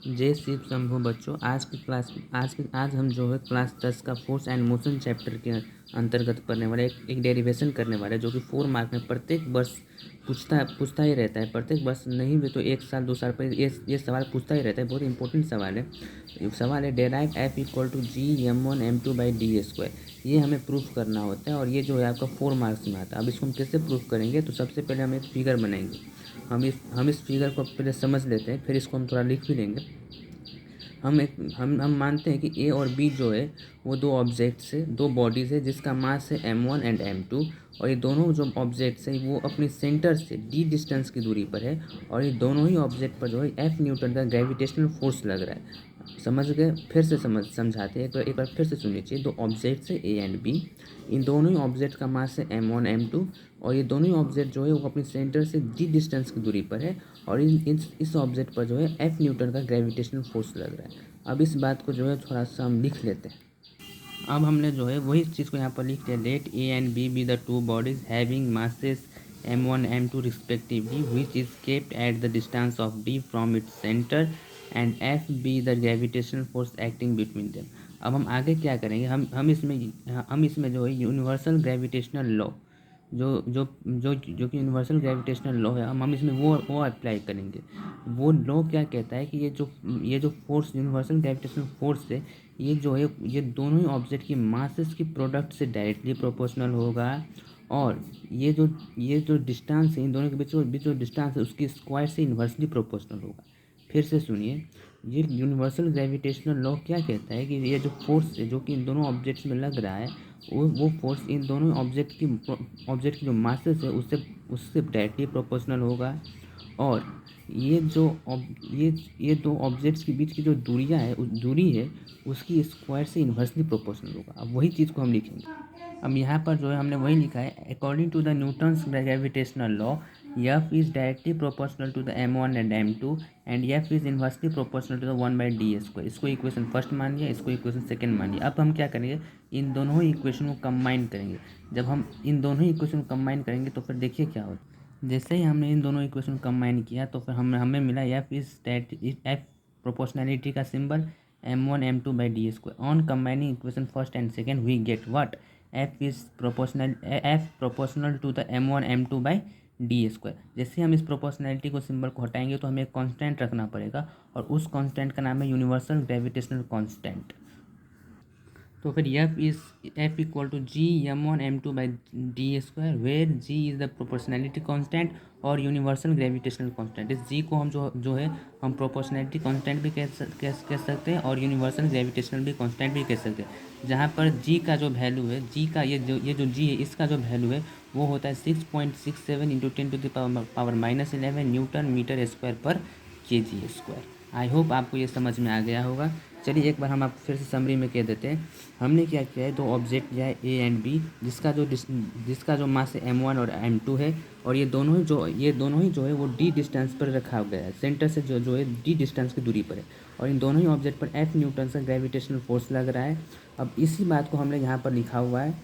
जय शिव शंभू बच्चों। आज हम जो है क्लास 10 का फोर्स एंड मोशन चैप्टर के अंतर्गत पढ़ने वाले एक डेरिवेशन करने वाले, जो कि 4 मार्क में प्रत्येक वर्ष पूछता ही रहता है। प्रत्येक वर्ष नहीं भी तो 1 साल 2 साल पर ये सवाल पूछता ही रहता है। बहुत इंपॉर्टेंट सवाल है। Derive F equal to g m1m2/d²। ये हमें प्रूफ करना होता है और ये जो है आपका 4 मार्क्स में आता है। अब इसको हम कैसे प्रूफ करेंगे? तो सबसे पहले हम एक फिगर बनाएंगे। हम इस फिगर को पहले समझ लेते हैं, फिर इसको हम थोड़ा लिख भी लेंगे। हम मानते हैं कि ए और बी जो है वो दो ऑब्जेक्ट्स है, दो बॉडीज़ है, जिसका मास है m1 एंड m2। और ये दोनों जो ऑब्जेक्ट्स हैं वो अपनी सेंटर से d डिस्टेंस की दूरी पर है। और ये दोनों ही ऑब्जेक्ट पर जो है F न्यूटन का ग्रेविटेशनल फोर्स लग रहा है। समझ गए? फिर से समझाते हैं। एक बार फिर से सुन लीजिए। दो ऑब्जेक्ट्स है ए एंड बी। इन दोनों ही ऑब्जेक्ट का मास है m1 m2। और ये दोनों ही ऑब्जेक्ट जो है वो अपनी सेंटर से d डिस्टेंस की दूरी पर है। और इस ऑब्जेक्ट पर जो है F न्यूटन का ग्रेविटेशनल फोर्स लग रहा है। अब इस बात को जो है थोड़ा सा हम लिख लेते हैं। अब हमने जो है वही चीज़ को यहाँ पर लिख दिया। Let A and B be the two bodies having masses m1 m2 respectively, which is kept at the distance of d from its centre, and f be the gravitational force acting between them. अब हम आगे क्या करेंगे? हम इसमें जो है universal gravitational law जो जो जो जो कि यूनिवर्सल ग्रेविटेशनल लॉ है, हम इसमें वो अप्लाई करेंगे। वो लॉ क्या कहता है कि ये जो फोर्स, यूनिवर्सल ग्रेविटेशनल फोर्स है, ये जो है ये दोनों ही ऑब्जेक्ट की मासेस की प्रोडक्ट से डायरेक्टली प्रोपोर्शनल होगा। और ये जो डिस्टेंस है, इन दोनों के बीच जो डिस्टेंस है उसकी स्क्वायर से इन्वर्सली प्रोपोर्शनल होगा। फिर से सुनिए, ये यूनिवर्सल ग्रेविटेशनल लॉ क्या कहता है कि ये जो फोर्स है जो कि इन दोनों ऑब्जेक्ट्स में लग रहा है, वो फोर्स इन दोनों ऑब्जेक्ट की जो मासेस है उससे डायरेक्टली प्रोपोर्शनल होगा। और ये दो ऑब्जेक्ट्स के बीच की जो दूरी है उसकी स्क्वायर से इन्वर्सली प्रोपोर्शनल होगा। अब वही चीज़ को हम लिखेंगे। अब यहाँ पर जो है हमने वही लिखा है, according to the Newton's gravitational law F is directly proportional to the m1 and m2, and F is inversely proportional to the 1/d²। इसको इक्वेशन फर्स्ट मान लिया, इसको इक्वेशन सेकंड मान लिया। अब हम क्या करेंगे? इन दोनों ही इक्वेशन को कंबाइन करेंगे। जब हम इन दोनों ही इक्वेशन को कंबाइन करेंगे तो फिर देखिए क्या होता है। जैसे ही हमने इन दोनों इक्वेशन को कंबाइन किया तो फिर हमें मिला F प्रोपोर्शनैलिटी का symbol m1 m2/d²। On combining equation first and second we get what? F proportional to the m1 m2/d²। जैसे हम इस प्रोपोर्शनैलिटी को सिंबल को हटाएंगे तो हमें एक कांस्टेंट रखना पड़ेगा, और उस कांस्टेंट का नाम है यूनिवर्सल ग्रेविटेशनल कांस्टेंट। तो फिर F equal to g m1m2/d², where g is the proportionality constant और यूनिवर्सल ग्रेविटेशनल कांस्टेंट। इस g को हम जो है हम प्रोपोर्शनैलिटी कांस्टेंट भी कह सकते हैं और यूनिवर्सल ग्रेविटेशनल भी कांस्टेंट भी कह सकते हैं। जहाँ पर g का जो वैल्यू है, g का ये जो g है इसका जो वैल्यू है वो होता है 6.67 इंटू 10⁻⁻11 न्यूटन मीटर स्क्वायर पर kg²। आई होप आपको ये समझ में आ गया होगा। चलिए एक बार हम आपको फिर से समरी में कह देते हैं। हमने क्या किया है, दो ऑब्जेक्ट लिया है ए एंड बी, जिसका जो मास है m1 और m2 है। और ये दोनों ही जो है वो d डिस्टेंस पर रखा गया है। सेंटर से जो है d डिस्टेंस की दूरी पर है। और इन दोनों ही ऑब्जेक्ट पर F न्यूटन का ग्रेविटेशनल फोर्स लग रहा है। अब इसी बात को हमने यहाँ पर लिखा हुआ है।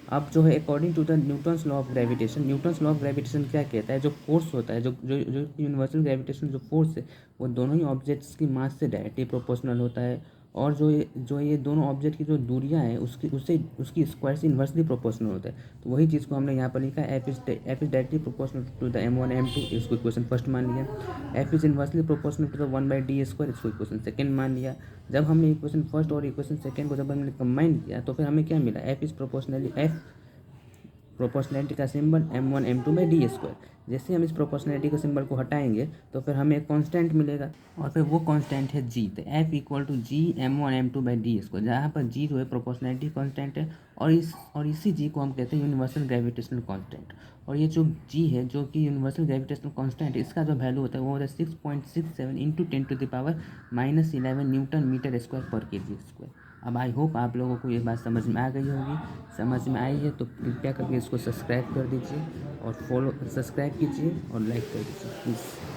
अब जो है according to the Newton's law of gravitation, Newton's law of gravitation क्या कहता है? जो फोर्स होता है, जो यूनिवर्सल ग्रेविटेशन जो फोर्स है वो दोनों ही ऑब्जेक्ट्स की मास से डायरेक्टली प्रोपोर्शनल होता है। और जो ये दोनों ऑब्जेक्ट की जो दूरियां हैं उसकी स्क्वायर से इन्वर्सली प्रोपोर्शनल होता है। तो वही चीज़ को हमने यहाँ पर लिखा है, F is directly proportional to the m1 m2, इसको इक्वेशन फर्स्ट मान लिया। F is inversely proportional to the 1/d², इसको इक्वेशन सेकंड मान लिया। जब हमने इक्वेशन फर्स्ट और इक्वेशन सेकंड को जब हमने कंबाइन किया तो फिर हमें क्या मिला? प्रोपोर्शनैलिटी का सिंबल m1 m2/d²। जैसे हम इस प्रोपोर्शनैलिटी के सिंबल को हटाएंगे तो फिर हमें एक कांस्टेंट मिलेगा, और फिर वो कांस्टेंट है g। तो F equal to g m1 m2/d², जहाँ पर g जो है प्रोपोर्शनैलिटी कांस्टेंट है और इसी g को हम कहते हैं यूनिवर्सल ग्रेविटेशनल कांस्टेंट। और ये जो g है जो कि यूनिवर्सल ग्रेविटेशनल कांस्टेंट है, इसका जो वैल्यू होता है वो होता है 6.67 इंटू 10⁻⁻11 न्यूटन मीटर स्क्वायर पर kg²। अब आई होप आप लोगों को ये बात समझ में आ गई होगी। समझ में आई है तो कृपया करके इसको सब्सक्राइब कर दीजिए और सब्सक्राइब कीजिए और लाइक कर दीजिए प्लीज़।